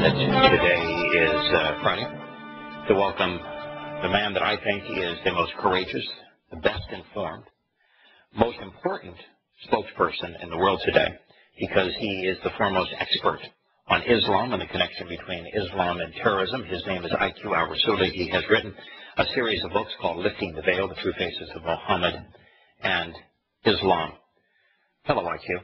that today is Friday to welcome the man that I think is the most courageous, the best informed, most important spokesperson in the world today, because he is the foremost expert on Islam and the connection between Islam and terrorism. His name is al-Rassooli. He has written a series of books called Lifting the Veil, The True Faces of Muhammad and Islam. Hello, IQ.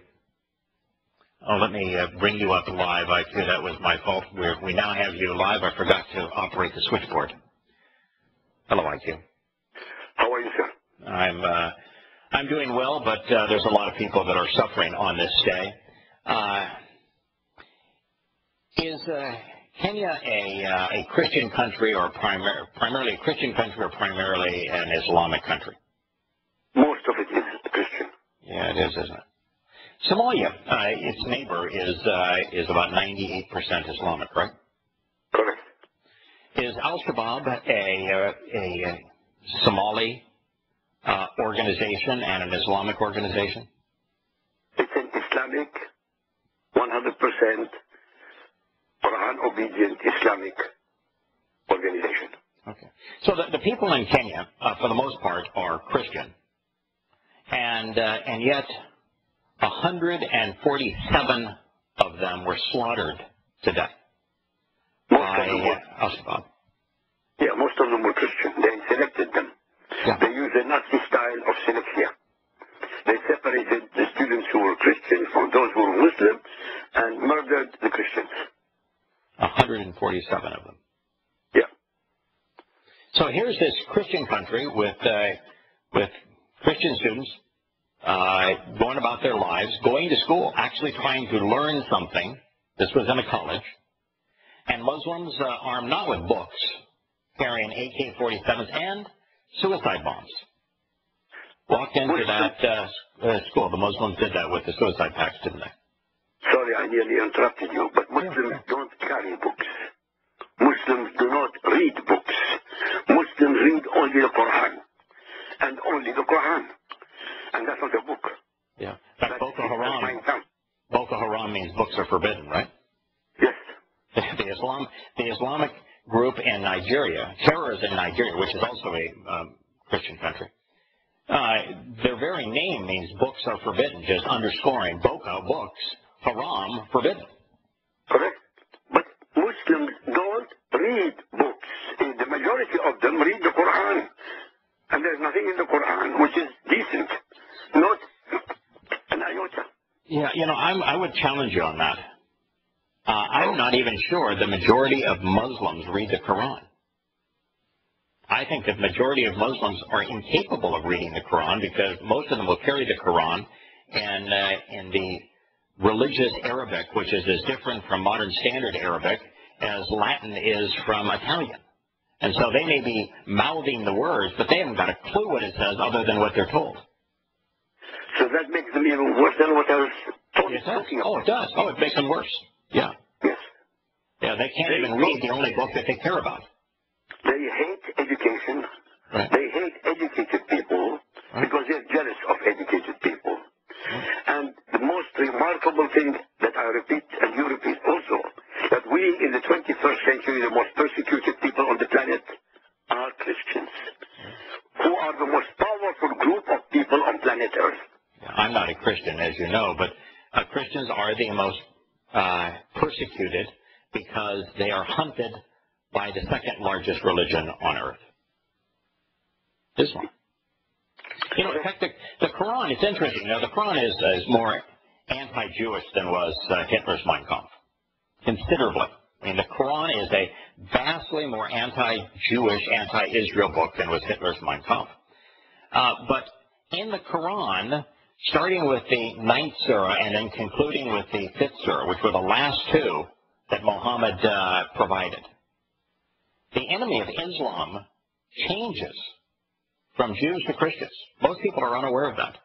Oh, let me bring you up live, IQ. That was my fault. We now have you live. I forgot to operate the switchboard. Hello, IQ. How are you, sir? I'm doing well, but there's a lot of people that are suffering on this day. Is Kenya a Christian country, or primarily a Christian country, or primarily an Islamic country? Most of it is Christian. Yeah, it is, isn't it? Somalia, its neighbor, is about 98% Islamic, right? Correct. Is Al-Shabaab a Somali organization and an Islamic organization? It's an Islamic, 100% Quran-obedient Islamic organization. Okay. So the people in Kenya, for the most part, are Christian, and yet 147 of them were slaughtered to death by Al-Shabaab. Yeah, most of them were Christian. They selected them. Yeah. They used a Nazi style of selection. They separated the students who were Christian from those who were Muslim and murdered the Christians. 147 of them. Yeah. So here's this Christian country with Christian students going about their lives, going to school, actually trying to learn something. This was in a college. And Muslims armed not with books, carrying AK-47s and suicide bombs. Walked into that school. The Muslims did that with the suicide packs, didn't they? Sorry, I nearly interrupted you, but Muslims don't carry books. Muslims do not read books. Muslims read only the Quran. And only the Quran. And that's not a book. Yeah. In fact, Boko Haram means books are forbidden, right? Yes. The Islamic group in Nigeria, terrorism in Nigeria, which is also a Christian country, their very name means books are forbidden, just underscoring Boko, books, Haram, forbidden. Correct. But Muslims don't read books. The majority of them read the Quran. And there's nothing in the Quran which is decent. Not an iota. Yeah, I would challenge you on that. I'm not even sure the majority of Muslims read the Quran. I think the majority of Muslims are incapable of reading the Quran because most of them will carry the Quran in the religious Arabic, which is as different from modern standard Arabic as Latin is from Italian. And so they may be mouthing the words, but they haven't got a clue what it says other than what they're told. So that makes them even worse than what I was talking about. Oh, it does. Oh, it makes them worse. Yeah. Yes. Yeah, they can't even read the only book that they care about. They hate education. Right. They hate educated people because they're jealous of educated people. Right. And the most remarkable thing that I repeat, and you repeat also, that we in the 21st century, the most persecuted people on the planet are Christians, who are the most powerful group of people on planet Earth. I'm not a Christian, as you know, but Christians are the most persecuted because they are hunted by the second largest religion on earth, Islam. In fact, the Quran, it's interesting. Now, the Quran is more anti-Jewish than was Hitler's Mein Kampf, considerably. I mean, the Quran is a vastly more anti-Jewish, anti-Israel book than was Hitler's Mein Kampf. But in the Quran, starting with the 9th surah and then concluding with the 5th surah, which were the last two that Muhammad provided, the enemy of Islam changes from Jews to Christians. Most people are unaware of that.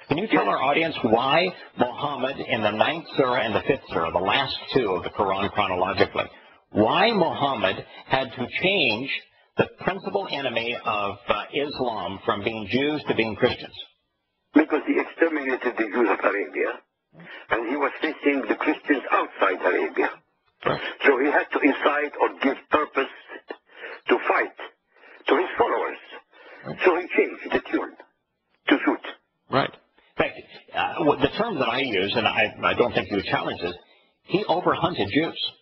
Can you tell our audience why Muhammad in the 9th surah and the 5th surah, the last two of the Quran chronologically, why Muhammad had to change the principal enemy of Islam from being Jews to being Christians? Because he exterminated the Jews of Arabia, and he was facing the Christians the term that I use, and I don't think you challenge this, he overhunted Jews.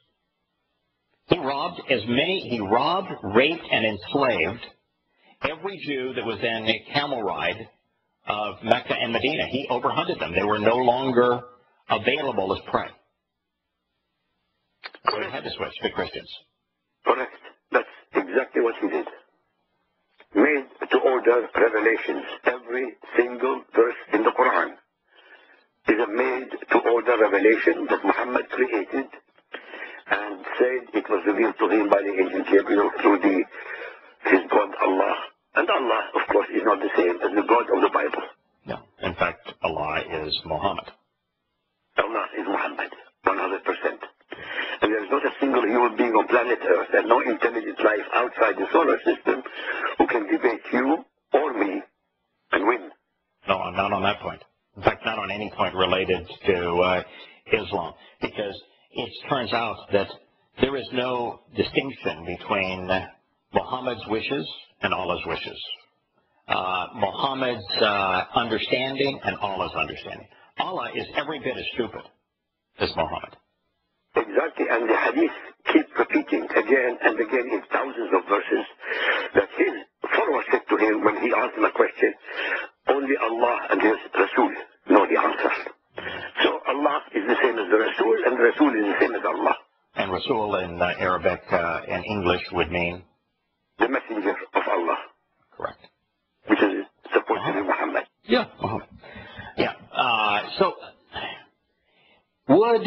He robbed, raped, and enslaved every Jew that was in a camel ride of Mecca and Medina. He overhunted them. They were no longer available as prey. So he had to switch to Christians. Correct. That's exactly what he did. Made to order revelations. Every single verse in the Quran is a made to order revelation that Muhammad created and said it was revealed to him by the angel Gabriel through his God Allah. And Allah, of course, is not the same as the God of the Bible. No. In fact, Allah is Muhammad. Allah is Muhammad, 100%. And there is not a single human being on planet Earth and no intelligent life outside the solar system who can debate you or me and win. No, not on that point. In fact, not on any point related to Islam. Because it turns out that there is no distinction between Muhammad's wishes and Allah's wishes. Muhammad's understanding and Allah's understanding. Allah is every bit as stupid as Muhammad. Exactly, and the hadith keep repeating again and again in thousands of verses that his followers said to him when he asked them a question, only Allah and his Rasul know the answer. So Allah is the same as the Rasul, and the Rasul is the same as Allah. And Rasul in Arabic and English would mean? The messenger of Allah. Correct. Which is supposed to be Muhammad. Yeah, Muhammad. Yeah. So, would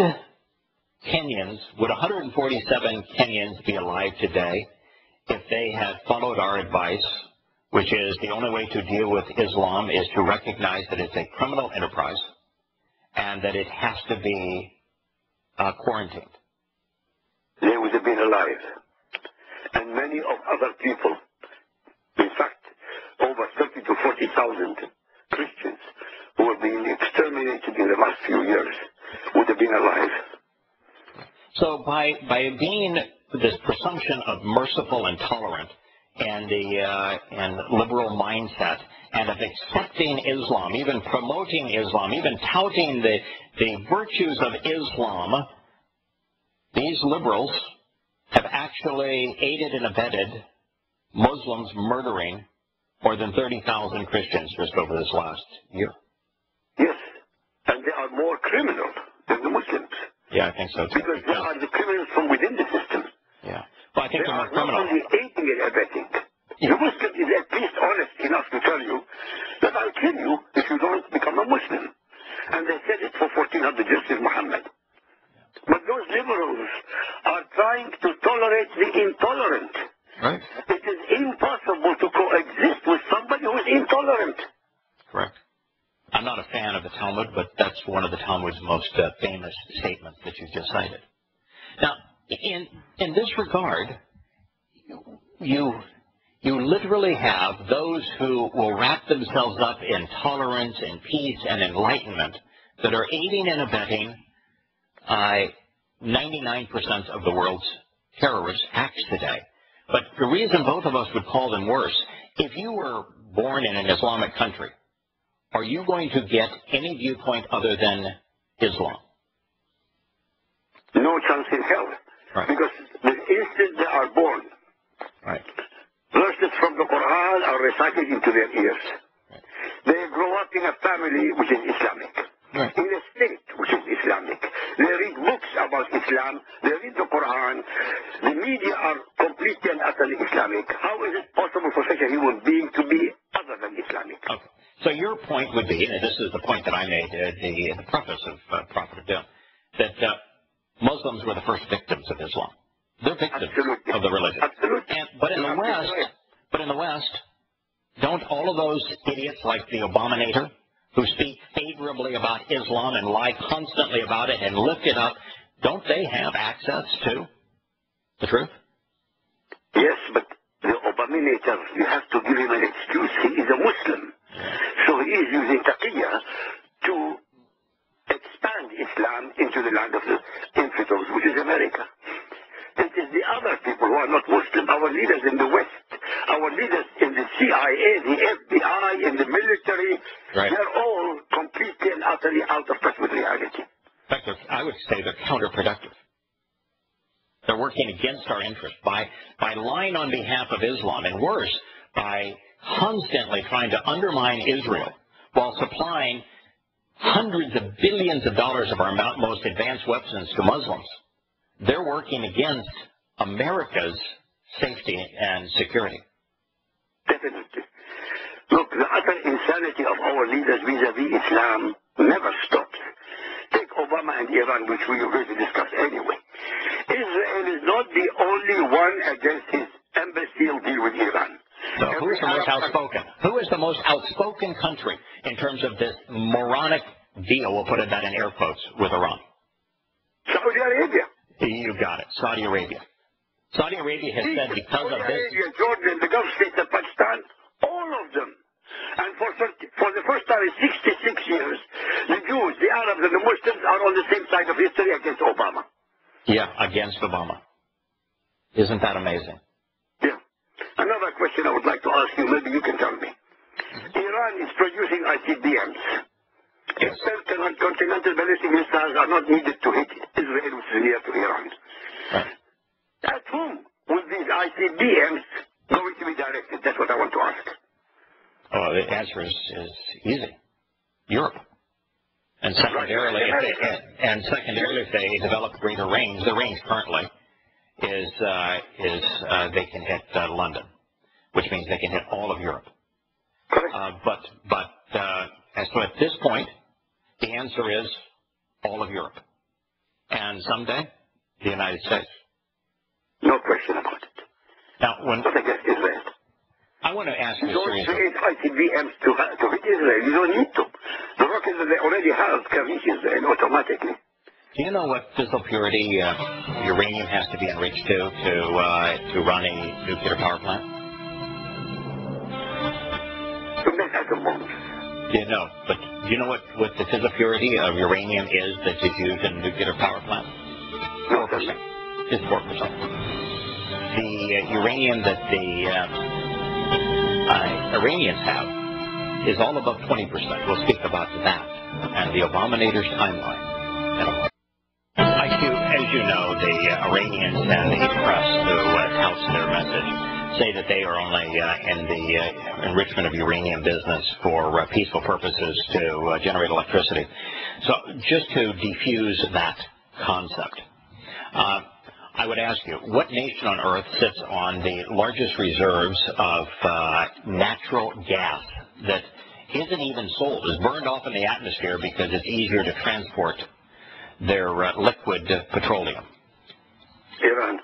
147 Kenyans be alive today if they had followed our advice, which is the only way to deal with Islam is to recognize that it's a criminal enterprise and that it has to be quarantined? They would have been alive. And many of other people, in fact, over 30 to 40,000 Christians who have been exterminated in the last few years would have been alive. So by being this presumption of merciful and tolerant and liberal mindset and of accepting Islam, even promoting Islam, even touting the virtues of Islam, these liberals have actually aided and abetted Muslims murdering more than 30,000 Christians just over this last year. Yes, and they are more criminal than the Muslims. Yeah, I think so too. Because they are the criminals from within the system. Yeah. Well, I think they they're more are criminal. not only aiding and abetting. Yeah. The Muslim is at least honest enough to tell you that I'll kill you if you don't become a Muslim. And they said it for 1400 years with Muhammad. But those liberals are trying to tolerate the intolerant. Right. It is impossible to coexist with somebody who is intolerant. Correct. I'm not a fan of the Talmud, but that's one of the Talmud's most famous statements that you just cited. Now, in this regard, you literally have those who will wrap themselves up in tolerance and peace and enlightenment that are aiding and abetting 99% of the world's terrorist acts today. But the reason both of us would call them worse, if you were born in an Islamic country, are you going to get any viewpoint other than Islam? No chance in hell. Right. Because the instant they are born, right, verses from the Quran are recited into their ears. Right. They grow up in a family which is Islamic. Right. In a state which is Islamic. They read books about Islam. They read the Quran. The media are completely and utterly Islamic. How is it possible for such a human being to be other than Islamic? Okay. So your point would be, and this is the point that I made in the preface of Prophet of Doom, that Muslims were the first victims of Islam. They're victims Absolutely. of the religion. Absolutely. But in the West, don't all of those idiots like the Abominator, who speak favorably about Islam and lie constantly about it and lift it up, don't they have access to the truth? Yes, but the Abominator, you have to give him an excuse. He is a Muslim. So he is using taqiyya to expand Islam into the land of the infidels, which is America. It is the other people who are not Muslim, our leaders in the West, our leaders in the CIA, the FBI, in the military, right, they're all completely and utterly out of touch with reality. In fact, I would say they're counterproductive. They're working against our interests by lying on behalf of Islam, and worse, by constantly trying to undermine Israel while supplying hundreds of billions of dollars of our most advanced weapons to Muslims. They're working against America's safety and security. Definitely. Look, the utter insanity of our leaders vis-à-vis Islam never stops. Take Obama and Iran, which we are going to discuss anyway. Israel is not the only one against his imbecile deal with Iran. So who is the most outspoken? Who is the most outspoken country in terms of this moronic deal, we'll put that in air quotes, with Iran? Saudi Arabia. You got it. Saudi Arabia. Saudi Arabia has said because of this... Saudi Arabia, Jordan, the Gulf states of Pakistan, all of them. And for the first time in 66 years, the Jews, the Arabs, and the Muslims are on the same side of history against Obama. Yeah, against Obama. Isn't that amazing? Yeah. Another question I would like to ask you, maybe you can tell me. Iran is producing ICBMs. Yes. Intercontinental ballistic missiles are not needed to hit Israel, which is near to Iran. Right. At whom will these ICBMs going to be directed? That's what I want to ask. Oh, the answer is easy. Europe. And secondarily, if they develop greater range, the range currently is they can hit London, which means they can hit all of Europe. But so at this point, the answer is all of Europe, and someday the United States. No question about it. Now, But against Israel. I want to ask you Don't seriously. create ICBMs to hit Israel. You don't need to. The rockets that they already have can reach Israel automatically. Do you know what physical purity uranium has to be enriched to run a nuclear power plant? To make atom bombs. You know, but do you know what the physical purity of uranium is that is used in a nuclear power plant? 4%. It's 4%. The uranium that the Iranians have is all above 20%. We'll speak about that and the Abominator's timeline. As you know, the Iranians and the press who touts their message say that they are only in the enrichment of uranium business for peaceful purposes to generate electricity. So just to defuse that concept, I would ask you, what nation on earth sits on the largest reserves of natural gas that isn't even sold, is burned off in the atmosphere because it's easier to transport their liquid petroleum? Iran.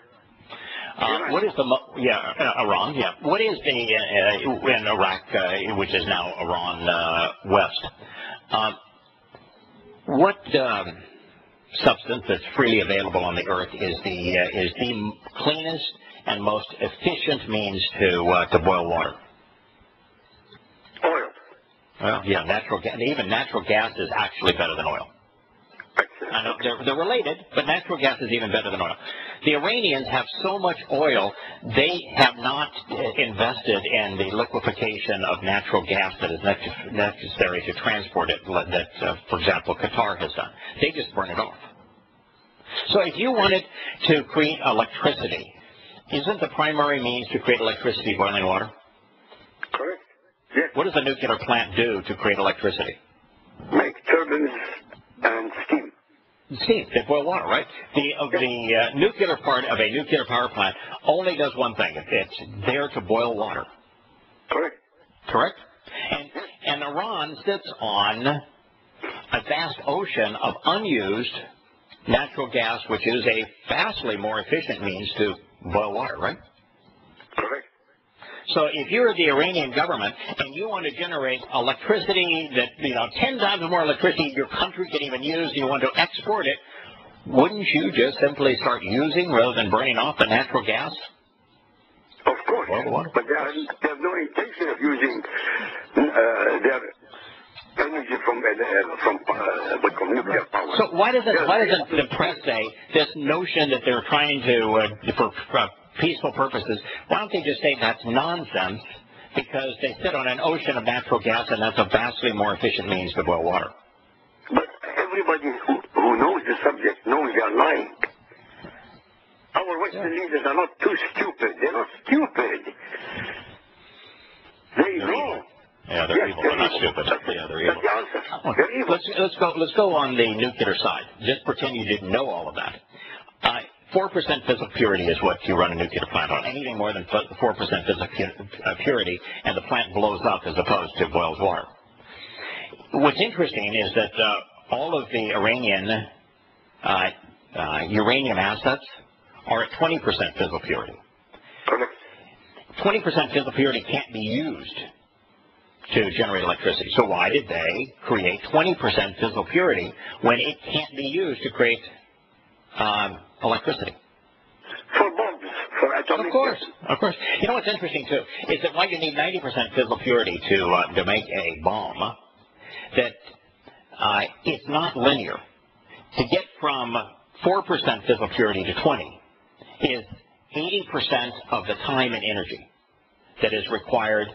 What is Iran? Yeah. What is the in Iraq, which is now Iran West? What substance that's freely available on the earth is the cleanest and most efficient means to boil water? Oil. Well, yeah, natural gas. Even natural gas is actually better than oil. I know they're related, but natural gas is even better than oil. The Iranians have so much oil, they have not invested in the liquefaction of natural gas that is necessary to transport it, that, for example, Qatar has done. They just burn it off. So if you wanted to create electricity, isn't the primary means to create electricity boiling water? Correct. Yes. What does a nuclear plant do to create electricity? Make turbines and steam. Steam. They boil water, right? The nuclear part of a nuclear power plant only does one thing. It's there to boil water. Correct. Correct? And Iran sits on a vast ocean of unused natural gas, which is a vastly more efficient means to boil water, right? Correct. So if you're the Iranian government and you want to generate electricity that, 10 times more electricity your country can even use, you want to export it, wouldn't you just simply start using rather than burning off the natural gas? Of course. But they have no intention of using their energy from nuclear power. So why doesn't the press say this notion that they're trying to, for peaceful purposes, why don't they just say that's nonsense because they sit on an ocean of natural gas and that's a vastly more efficient means to boil water? everybody who knows the subject knows they are lying. Our Western leaders are not too stupid. They're not stupid. They know. Yeah, they're evil. They're not stupid. Yeah, they're evil. That's the answer. They're evil. Let's go on the nuclear side. Just pretend you didn't know all of that. 4% physical purity is what you run a nuclear plant on. Anything more than 4% physical purity, and the plant blows up as opposed to boils water. What's interesting is that all of the Iranian uranium assets are at 20% physical purity. 20% physical purity can't be used to generate electricity. So why did they create 20% physical purity when it can't be used to create electricity? For bombs, for atomic. Of course. You know what's interesting too is that while you need 90% physical purity to make a bomb, that it's not linear. To get from 4% physical purity to 20 is 80% of the time and energy that is required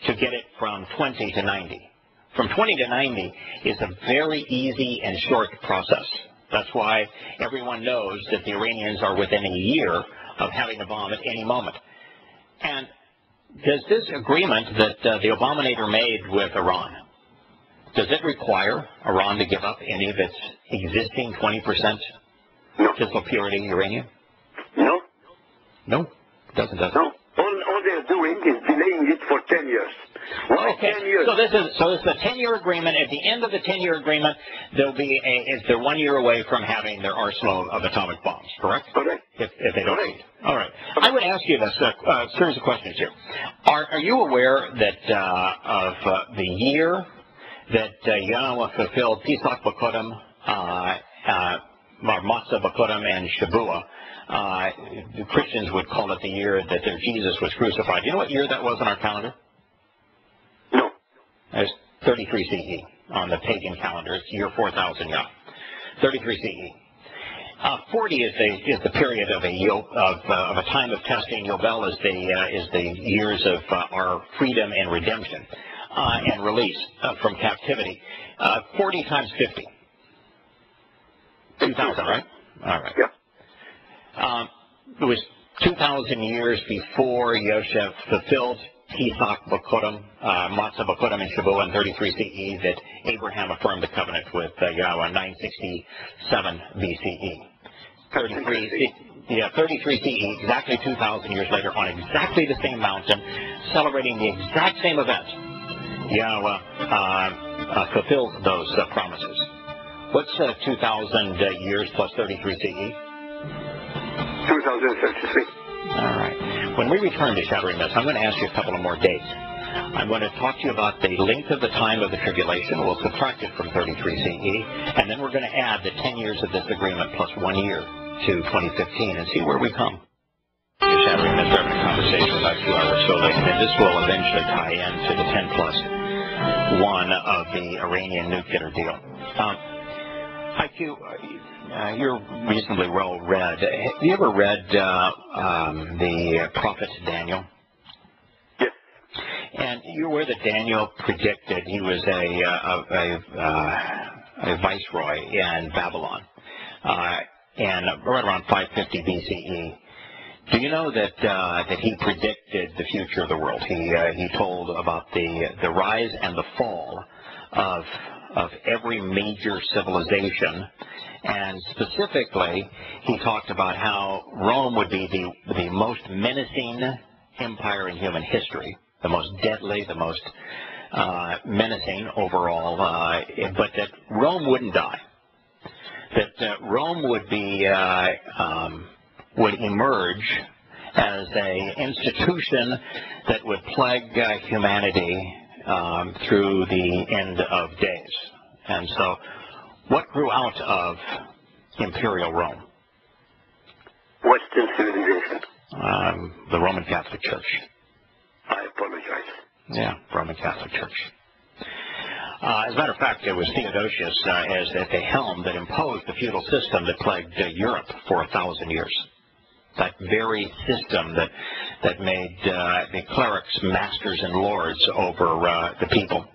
to get it from 20 to 90. From 20 to 90 is a very easy and short process. That's why everyone knows that the Iranians are within a year of having a bomb at any moment. And does this agreement that the Obamator made with Iran, does it require Iran to give up any of its existing 20% physical purity uranium? No. No, it doesn't, does it? No. All they're doing is delaying it for 10 years. Why 10 years? So this is a 10-year agreement. At the end of the 10-year agreement, they're 1 year away from having their arsenal of atomic bombs, correct? Correct. If they don't cheat. All right. I would ask you this series of questions here. Are you aware that of the year that Yahowah fulfilled Pesach B'Kodem, Matzah B'Kodem, and Shavuah? The Christians would call it the year that their Jesus was crucified. You know what year that was on our calendar? No. It's 33 CE on the pagan calendar. It's year 4000 Yah. 33 CE. 40 is the period of a time of testing. Yobel is the years of our freedom and redemption and release from captivity. 40 times 50. 2000, right? All right. Yeah. It was 2,000 years before Yosef fulfilled Pesach B'Kodem, Matzah B'Kodem, and Shavuah in 33 CE that Abraham affirmed the covenant with Yahowah in 967 BCE. 33 CE, exactly 2,000 years later, on exactly the same mountain, celebrating the exact same event. Yahowah fulfilled those promises. What's 2,000 years plus 33 CE? 2033. All right. When we return to Shattering Myths, I'm going to ask you a couple of more dates. I'm going to talk to you about the length of the time of the tribulation. We'll subtract it from 33 CE, and then we're going to add the 10 years of this agreement plus 1 year to 2015 and see where we come. You're Shattering Myths, we're having a conversation about al-Rassooli, and this will eventually tie into the 10+1 of the Iranian nuclear deal. IQ, you're reasonably well read. Have you ever read the prophet Daniel? Yes. And you're aware that Daniel predicted he was a viceroy in Babylon, and right around 550 BCE. Do you know that he predicted the future of the world? He told about the rise and the fall of every major civilization, and specifically he talked about how Rome would be the most menacing empire in human history, the most deadly, the most menacing overall, but that Rome wouldn't die, that Rome would be would emerge as an institution that would plague humanity through the end of days. And so, what grew out of Imperial Rome? Western civilization. The Roman Catholic Church. I apologize. Yeah, Roman Catholic Church. As a matter of fact, it was Theodosius as at the helm that imposed the feudal system that plagued Europe for 1,000 years. That very system that made the clerics masters and lords over the people.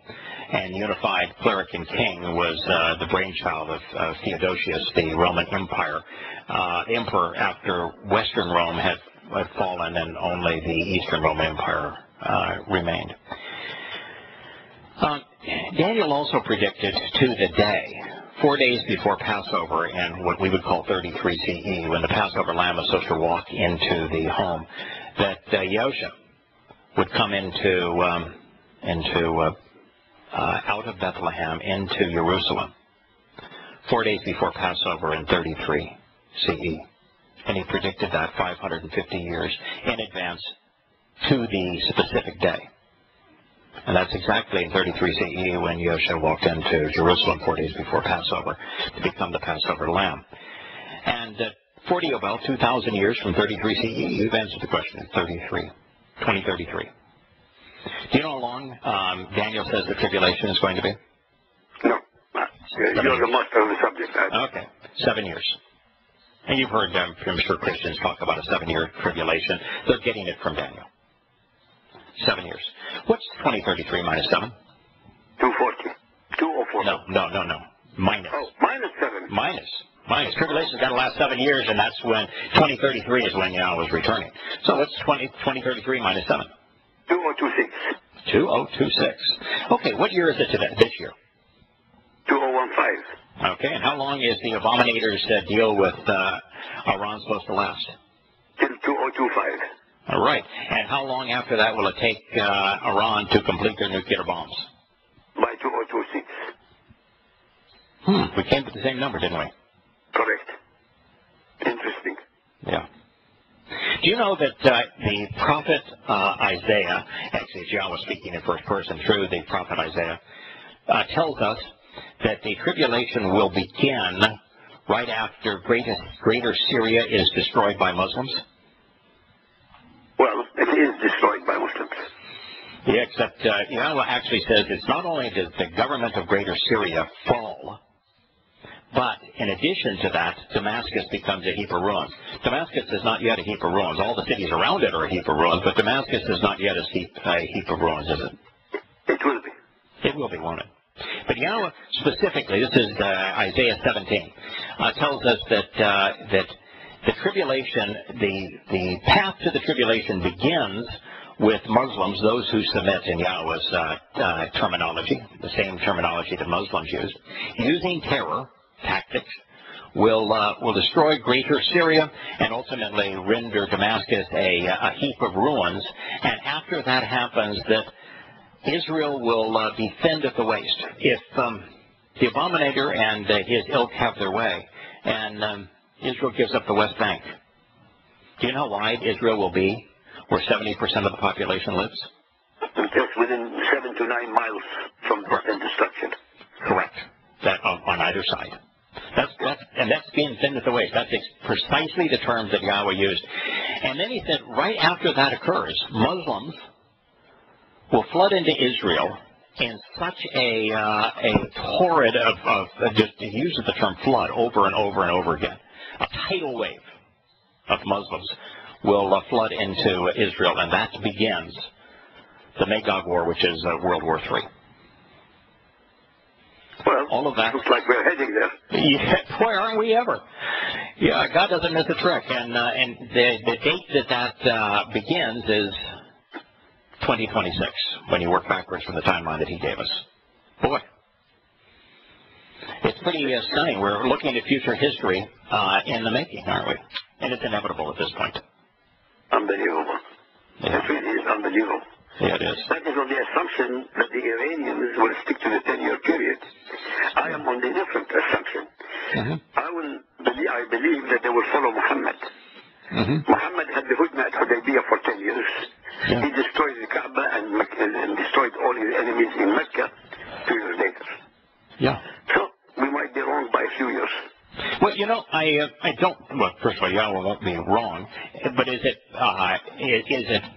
and unified cleric and king was the brainchild of Theodosius, the Roman Empire emperor after Western Rome had fallen and only the Eastern Roman Empire remained. Daniel also predicted to the day, 4 days before Passover in what we would call 33 CE, when the Passover lamb was supposed to walk into the home, that Yahowah would come out of Bethlehem into Jerusalem 4 days before Passover in 33 CE. And he predicted that 550 years in advance to the specific day. And that's exactly in 33 CE when Yahowah walked into Jerusalem 4 days before Passover to become the Passover lamb. And 2,000 years from 33 CE, you've answered the question, 2033. Do you know how long Daniel says the tribulation is going to be? No. You're the master of the subject. Okay, 7 years. And you've heard, I'm sure, Christians talk about a 7-year tribulation. They're getting it from Daniel. 7 years. What's 2033 minus 7? 240. 204. No. Minus. Oh, minus 7. Minus. Tribulation's got to last 7 years, and that's when 2033 is when Yahowah is returning. So what's 2033 minus 7? 2026. 2026. Okay, what year is it today? This year? 2015. Okay, and how long is the abominators deal with Iran supposed to last? Till 2025. All right. And how long after that will it take Iran to complete their nuclear bombs? By 2026. We came to the same number, didn't we? Correct. Interesting. Yeah. Do you know that the prophet Isaiah, actually it's Yahowah speaking in first person through the prophet Isaiah, tells us that the tribulation will begin right after greater Syria is destroyed by Muslims? Well, it is destroyed by Muslims. Yeah, except Yahowah actually says it's not only does the government of greater Syria fall, but in addition to that, Damascus becomes a heap of ruins. Damascus is not yet a heap of ruins. All the cities around it are a heap of ruins, but Damascus is not yet a heap of ruins, is it? It will be. It will be, won't it? But Yahowah specifically, this is Isaiah 17, tells us that the tribulation, the path to the tribulation begins with Muslims, those who submit in Yahowah's terminology, the same terminology that Muslims use, using terror tactics, will destroy greater Syria and ultimately render Damascus a heap of ruins. And after that happens, that Israel will be thinned at the waist. If the abominator and his ilk have their way, and Israel gives up the West Bank, do you know how wide Israel will be, where 70% of the population lives? Just within 7 to 9 miles from the destruction. Correct. That on either side. That's being thinned at the waist. That's precisely the terms that Yahowah used. And then he said, right after that occurs, Muslims will flood into Israel in such a torrent of just he uses the term flood over and over and over again. A tidal wave of Muslims will flood into Israel, and that begins the Magog War, which is World War III. Well, all of that looks like we're heading there. Yeah, boy, aren't we ever? Yeah, God doesn't miss a trick, and the date that begins is 2026, when you work backwards from the timeline that he gave us. Boy, it's pretty stunning. We're looking at future history in the making, aren't we? And it's inevitable at this point. Unbelievable. Yeah. It really is unbelievable. Yeah, it is. That is on the assumption that the Iranians will stick to the 10-year period. I am on the different assumption. I believe that they will follow Muhammad. Muhammad had the Hudna at Hudaybiyah for 10 years. Yeah. He destroyed the Kaaba and destroyed all his enemies in Mecca 2 years later. Yeah. So we might be wrong by a few years. Well, you know, I don't. Well, first of all, Yahowah won't be wrong, but is it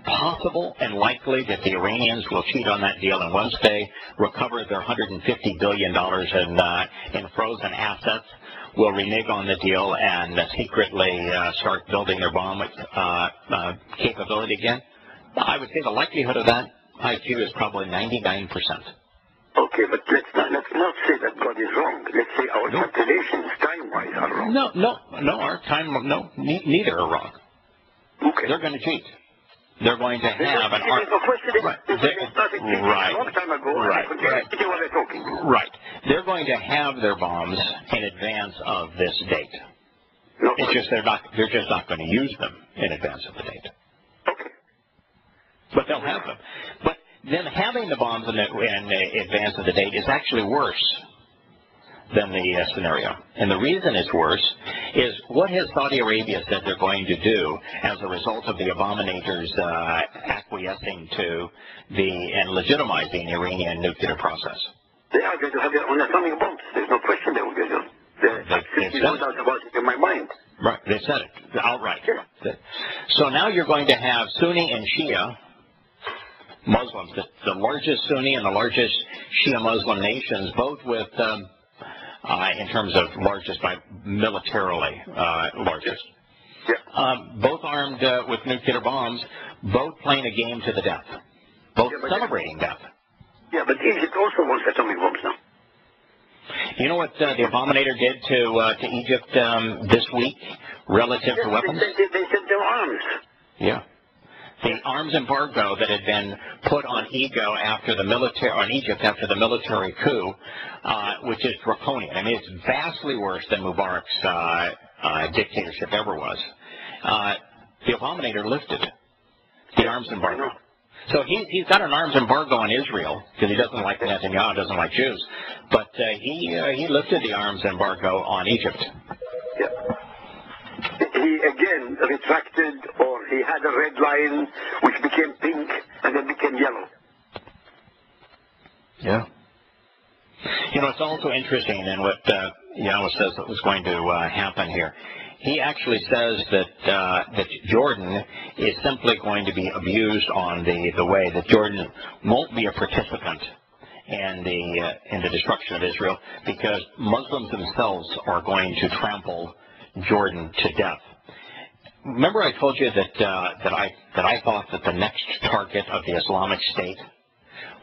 possible and likely that the Iranians will cheat on that deal, and once they recover their $150 billion in frozen assets, will renege on the deal and secretly start building their bomb capability again? I would say the likelihood of that, I view, is probably 99%. Okay, but let's not say that God is wrong. Let's say our calculations, time-wise, are wrong. No, our time, neither are wrong. Okay. They're going to cheat. They're going to have an arc. Right. They're going to have their bombs in advance of this date. No, it's just they're just not going to use them in advance of the date. Okay. But they'll have them. But then having the bombs in advance of the date is actually worse than the scenario. And the reason it's worse is what has Saudi Arabia said they're going to do as a result of the abominators acquiescing to and legitimizing the Iranian nuclear process. They are going to have their own atomic bombs. There's no question they will get them. There's no doubt about it in my mind. Right. They said it outright. Yeah. So now you're going to have Sunni and Shia Muslims, the largest Sunni and the largest Shia Muslim nations, both with in terms of largest by militarily largest. Yeah. Both armed with nuclear bombs, both playing a game to the death, both celebrating death. Yeah, but Egypt also wants atomic bombs now. You know what the abominator did to Egypt this week relative to weapons? They sent them arms. Yeah. The arms embargo that had been put on Egypt after the military coup, which is draconian. I mean, it's vastly worse than Mubarak's dictatorship ever was. The abominator lifted the arms embargo. So he's got an arms embargo on Israel because he doesn't like Netanyahu, doesn't like Jews. But he lifted the arms embargo on Egypt. Yeah. He again retracted, or he had a red line which became pink and then became yellow. Yeah. You know, it's also interesting in what Yahowah says that was going to happen here. He actually says that Jordan is simply going to be abused on the way that Jordan won't be a participant in the destruction of Israel because Muslims themselves are going to trample Jordan to death. Remember, I told you that I thought that the next target of the Islamic State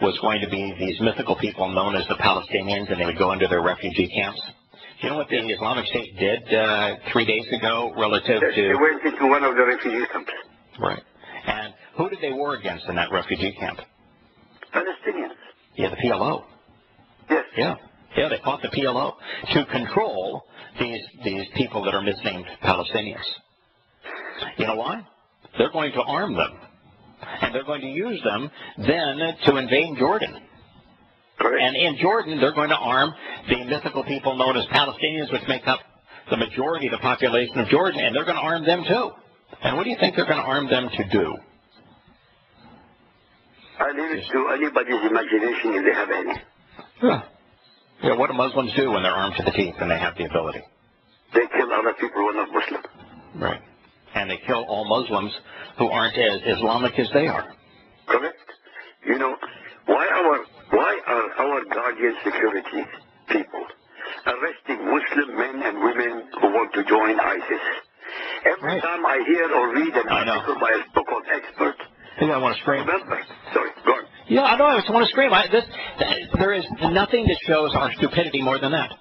was going to be these mythical people known as the Palestinians, and they would go into their refugee camps. You know what the Islamic State did 3 days ago relative to... They went into one of the refugee camps. Right. And who did they war against in that refugee camp? Palestinians. Yeah, the PLO. Yes. Yeah, they fought the PLO to control these people that are misnamed Palestinians. You know why? They're going to arm them. And they're going to use them then to invade Jordan. Correct. And in Jordan, they're going to arm the mythical people known as Palestinians, which make up the majority of the population of Jordan, and they're going to arm them too. And what do you think they're going to arm them to do? I leave it to anybody's imagination if they have any. Yeah, what do Muslims do when they're armed to the teeth and they have the ability? They kill other people who are not Muslim. Right. And they kill all Muslims who aren't as Islamic as they are. Correct. You know, why are our guardian security people arresting Muslim men and women who want to join ISIS? Every time I hear or read an article by a so-called expert, I think I want to scream. Remember, sorry, go on. Yeah, I know. I just want to scream. There is nothing that shows our stupidity more than that.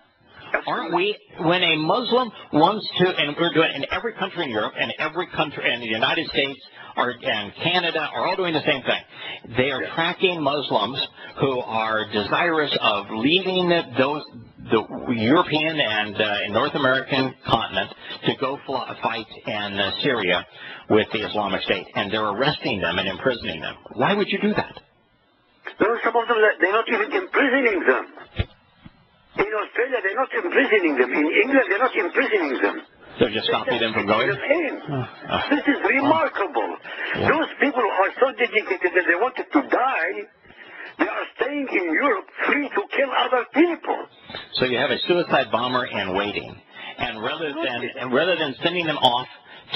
Aren't we? When a Muslim wants to, and we're doing it in every country in Europe, and every country, and the United States, and Canada are all doing the same thing. They are tracking Muslims who are desirous of leaving the European and North American continent to go fight in Syria with the Islamic State, and they're arresting them and imprisoning them. Why would you do that? There are some of them that they're not even imprisoning them. In Australia, they're not imprisoning them. In England, they're not imprisoning them. They're just stopping them from going? This is remarkable. Yeah. Those people who are so dedicated that they wanted to die, they are staying in Europe free to kill other people. So you have a suicide bomber in waiting. And rather than sending them off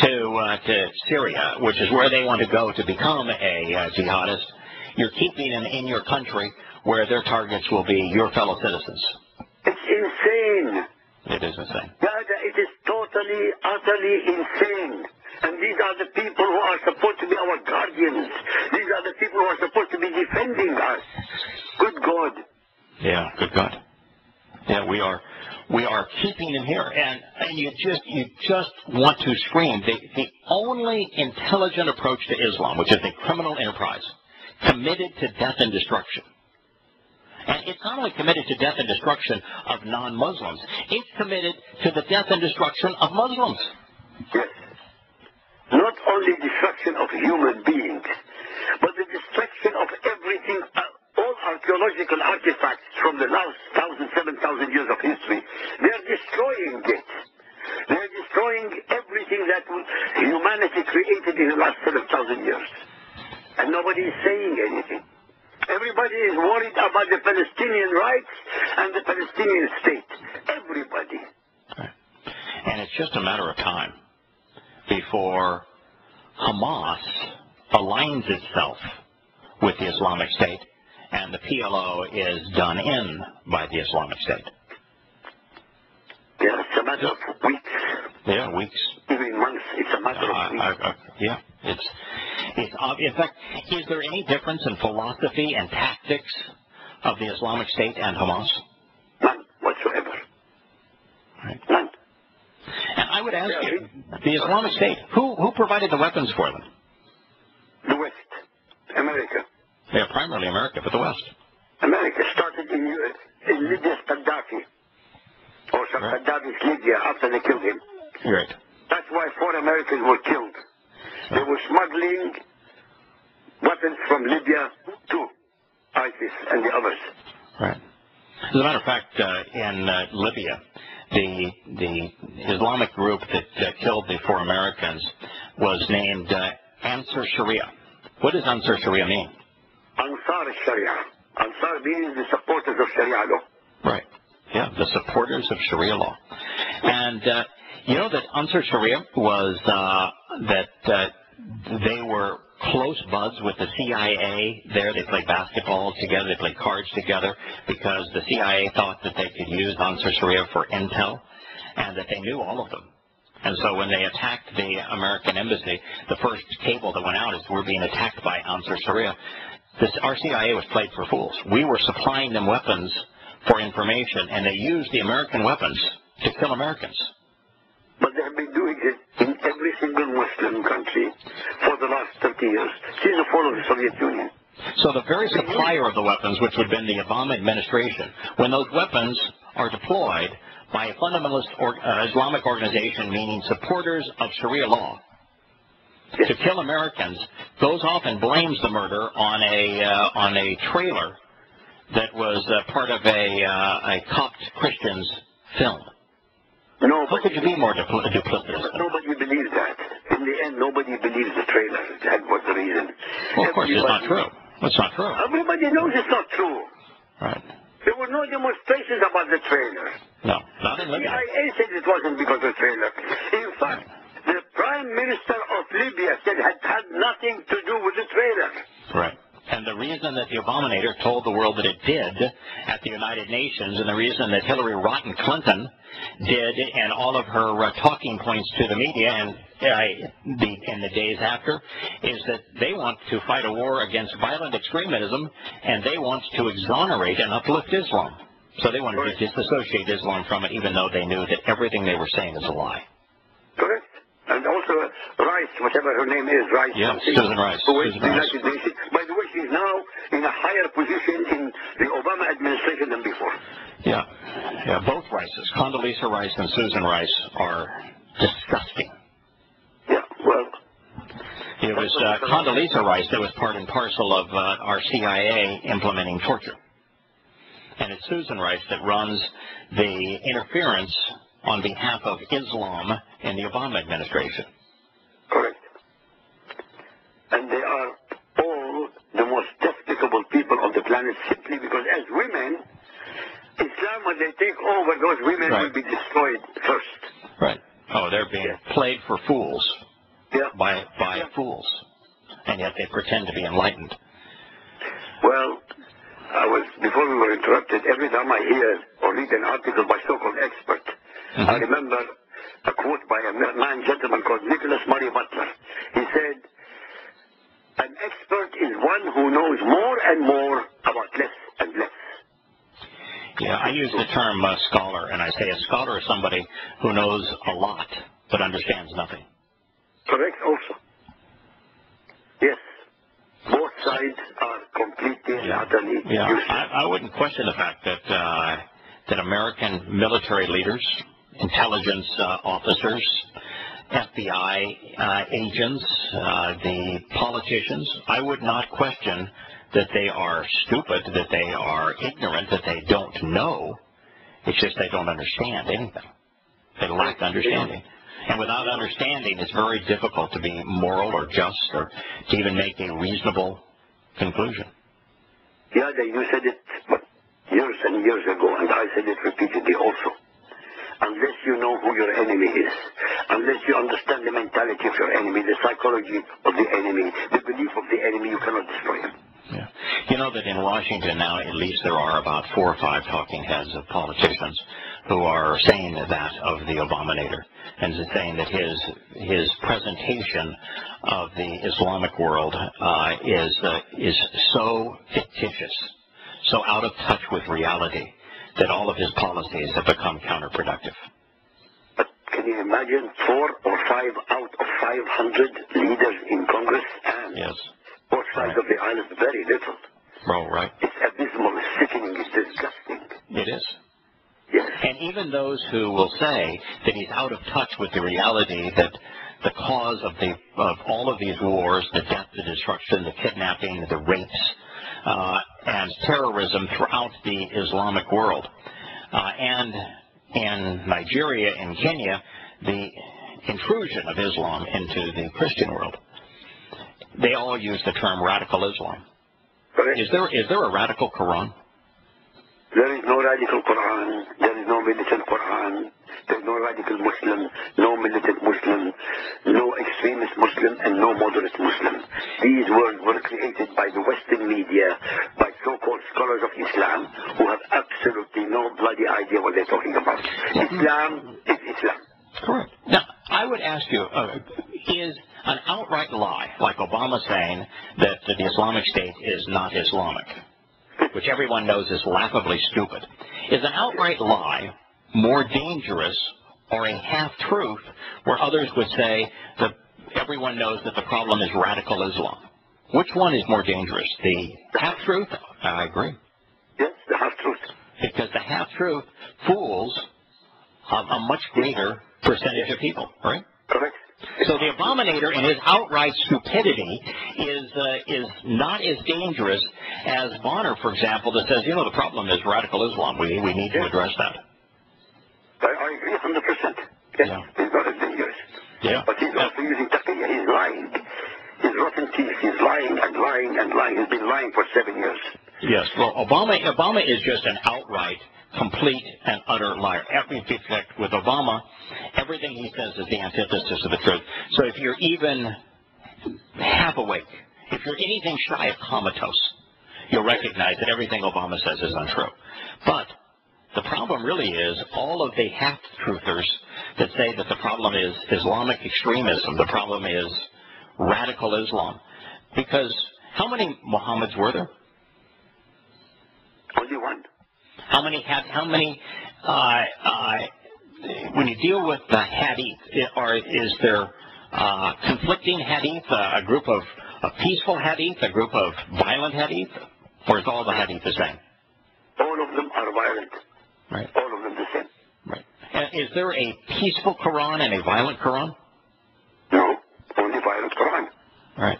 to Syria, which is where they want to go to become a jihadist, you're keeping them in your country where their targets will be your fellow citizens. It's insane. It is insane. It is totally, utterly insane. And these are the people who are supposed to be our guardians. These are the people who are supposed to be defending us. Good God. Yeah, good God. Yeah, we are keeping them here, and you just want to scream. The only intelligent approach to Islam, which is a criminal enterprise, committed to death and destruction. And it's not only committed to death and destruction of non-Muslims, it's committed to the death and destruction of Muslims. Yes. Not only destruction of human beings, but the destruction of everything, all archaeological artifacts from the last 7,000 years of history. They're destroying it. They're destroying everything that humanity created in the last 7,000 years. And nobody is saying anything. Everybody is worried about the Palestinian rights and the Palestinian state. Everybody. Right. And it's just a matter of time before Hamas aligns itself with the Islamic State and the PLO is done in by the Islamic State. Yeah, it's a matter of weeks. Yeah, weeks. Even months. It's a matter of weeks. Yeah, it's in fact, is there any difference in philosophy and tactics of the Islamic State and Hamas? None whatsoever. Right. None. And I would ask you, the Islamic State, who provided the weapons for them? The West. America. Yeah, primarily America, but the West. America started in Libya's Gaddafi. Or some Right. Gaddafi's Libya after they killed him. Right. That's why 4 Americans were killed. They were smuggling weapons from Libya to ISIS and the others. Right. As a matter of fact, in Libya, the Islamic group that killed the 4 Americans was named Ansar Sharia. What does Ansar Sharia mean? Ansar Sharia. Ansar means the supporters of Sharia law. Right. Yeah, the supporters of Sharia law. And you know that Ansar Sharia was that they were close buds with the CIA there. They played basketball together. They played cards together because the CIA thought that they could use Ansar Sharia for intel and that they knew all of them. And so when they attacked the American embassy, the first cable that went out is we're being attacked by Ansar Sharia. Our CIA was played for fools. We were supplying them weapons for information, and they used the American weapons to kill Americans. But they have been doing it in every single Muslim country for the last 30 years, since the fall of the Soviet Union. So the very supplier of the weapons, which would have been the Obama administration, when those weapons are deployed by a fundamentalist Islamic organization, meaning supporters of Sharia law, to kill Americans, goes off and blames the murder on a trailer that was part of a Copt Christians film. How could you be more duplicitous? Nobody believes that. In the end, nobody believes the trailer. That was the reason. Well, of course, it's not true. It's not true. Everybody knows it's not true. Right. There were no demonstrations about the trailer. No, not in Libya. The CIA said it wasn't because of the trailer. In fact, the Prime Minister of Libya said it had nothing to do with the trailer. Right. And the reason that the Abominator told the world that it did at the United Nations, and the reason that Hillary Rotten Clinton did in all of her talking points to the media and in the days after, is that they want to fight a war against violent extremism, and they want to exonerate and uplift Islam. So they wanted to disassociate Islam from it, even though they knew that everything they were saying is a lie. Correct. And also Rice, whatever her name is, Rice. Yes, Susan Rice. Who is the United Nations. By the way, she's now in a higher position in the Obama administration than before. Yeah, both Rices, Condoleezza Rice and Susan Rice, are disgusting. Yeah, well. It was Condoleezza Rice that was part and parcel of our CIA implementing torture. And it's Susan Rice that runs the interference on behalf of Islam in the Obama administration. Correct. And they are all the most despicable people on the planet simply because as women, Islam, when they take over, those women will be destroyed first. Right. Oh, they're being played for fools by fools. And yet they pretend to be enlightened. Well, before we were interrupted, every time I hear or read an article by so-called expert, I remember a quote by a gentleman called Nicholas Murray Butler. He said, an expert is one who knows more and more about less and less. Yeah, I use the term scholar, and I say a scholar is somebody who knows a lot but understands nothing. Correct, also. Yes. Both sides are completely and utterly useless. I wouldn't question the fact that American military leaders, intelligence officers, FBI agents, the politicians, I would not question that they are stupid, that they are ignorant, that they don't know. It's just they don't understand anything. They lack understanding. And without understanding, it's very difficult to be moral or just or to even make a reasonable conclusion. Yeah, you said it years and years ago, and I said it repeatedly also. Unless you know who your enemy is, unless you understand the mentality of your enemy, the psychology of the enemy, the belief of the enemy, you cannot destroy him. Yeah. You know that in Washington now, at least there are about 4 or 5 talking heads of politicians who are saying that of the Abominator, and saying that his presentation of the Islamic world is so fictitious, so out of touch with reality, that all of his policies have become counterproductive. But can you imagine 4 or 5 out of 500 leaders in Congress? And yes. Both sides of the aisle is very little. Oh, right. It's abysmal, it's sickening, it's disgusting. It is. Yes. And even those who will say that he's out of touch with the reality that the cause of all of these wars, the death, the destruction, the kidnapping, the rapes, and terrorism throughout the Islamic world, and in Nigeria and Kenya, the intrusion of Islam into the Christian world. They all use the term radical Islam. Correct. Is there a radical Quran? There is no radical Quran. There is no militant Quran. There is no radical Muslim, no militant Muslim, no extremist Muslim, and no moderate Muslim. These words were created by the Western media, by so-called scholars of Islam, who have absolutely no bloody idea what they're talking about. Islam is Islam. Correct. Now, I would ask you, is an outright lie, like Obama saying that the Islamic State is not Islamic, which everyone knows is laughably stupid, is an outright lie more dangerous, or a half-truth where others would say that everyone knows that the problem is radical Islam? Which one is more dangerous? The half-truth? I agree. Yes, the half-truth. Because the half-truth fools a much greater percentage of people, right? Correct. So the Abominator in his outright stupidity is not as dangerous as Bonner, for example, that says, the problem is radical Islam. We need to address that. I agree 100%. Yes, Yeah. he's not as dangerous. Yeah. But he's also using taqiyya. He's lying. His rotten teeth. He's lying and lying and lying. He's been lying for 7 years. Yes. Well, Obama is just an outright, complete, and utter liar. With Obama, everything he says is the antithesis of the truth. So if you're even half awake, if you're anything shy of comatose, you'll recognize that everything Obama says is untrue. But the problem really is all of the half-truthers that say that the problem is Islamic extremism, the problem is radical Islam. Because how many Muhammads were there? Only one. How many, when you deal with the hadith, is there conflicting hadith, a group of peaceful hadith, a group of violent hadith, or is all the hadith the same? All of them are violent. Right. All of them the same. Right. And is there a peaceful Quran and a violent Quran? No, only violent Quran. Right.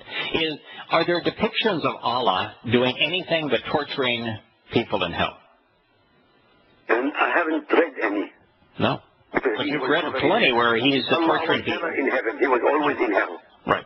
Are there depictions of Allah doing anything but torturing people in hell? And I haven't read any. No. Because But you've read plenty where he's torturing people. Allah was never in heaven. He was always in hell. Right.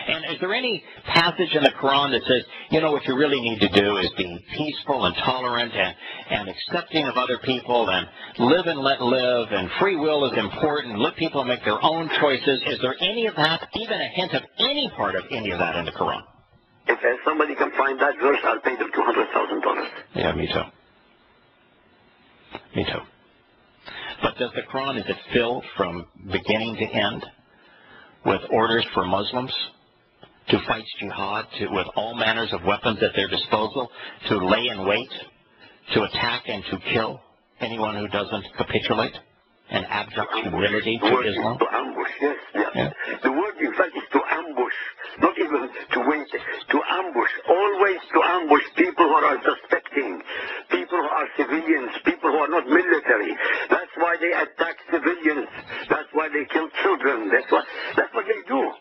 And is there any passage in the Quran that says, what you really need to do is be peaceful and tolerant and accepting of other people and live and let live and free will is important, let people make their own choices? Is there any of that, even a hint of any part of any of that in the Quran? If somebody can find that verse, I'll pay them $200,000. Yeah, me too. Me too. But does the Quran, is it filled from beginning to end with orders for Muslims to fight jihad with all manners of weapons at their disposal, to lay in wait, to attack and to kill anyone who doesn't capitulate and abject humility to Islam? To ambush, yes. Yeah. The word, in fact, is to ambush, not even to wait, to ambush, always to ambush people who are suspecting, people who are civilians, people who are not military. That's why they attack civilians. That's why they kill children. That's what they do.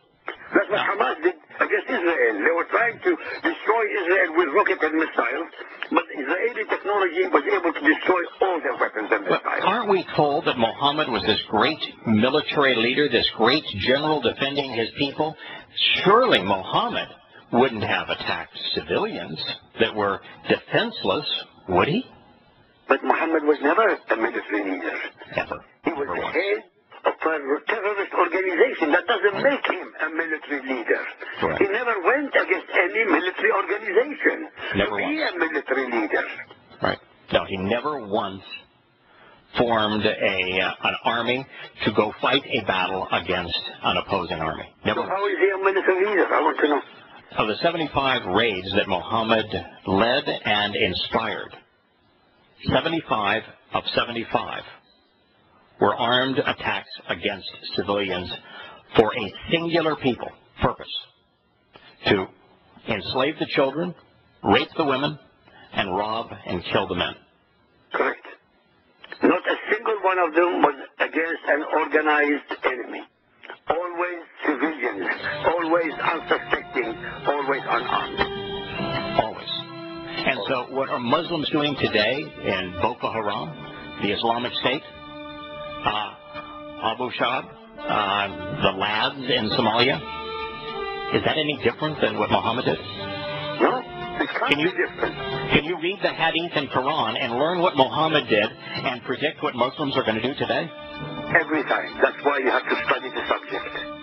That's what Hamas did against Israel. They were trying to destroy Israel with rocket and missiles, but Israeli technology was able to destroy all their weapons and missiles. But aren't we told that Muhammad was this great military leader, this great general defending his people? Surely Muhammad wouldn't have attacked civilians that were defenseless, would he? But Muhammad was never a military leader. Never. He was the head of a terrorist organization. That doesn't make him a military leader. Correct. He never went against any military organization Never to be once. a military leader. Right. No, he never once formed an army to go fight a battle against an opposing army. Never. So how is he a military leader? I want to know. Of the 75 raids that Muhammad led and inspired, 75 of 75 were armed attacks against civilians for a singular purpose, to enslave the children, rape the women, and rob and kill the men. Correct. Not a single one of them was against an organized enemy. Always civilians, always unsuspecting, always unarmed. Always. And so what are Muslims doing today in Boko Haram, the Islamic State, Abu Shab, the lads in Somalia? Is that any different than what Muhammad did? No, it can't be different. Can you read the Hadith and Quran and learn what Muhammad did and predict what Muslims are going to do today? Every time. That's why you have to study the subject.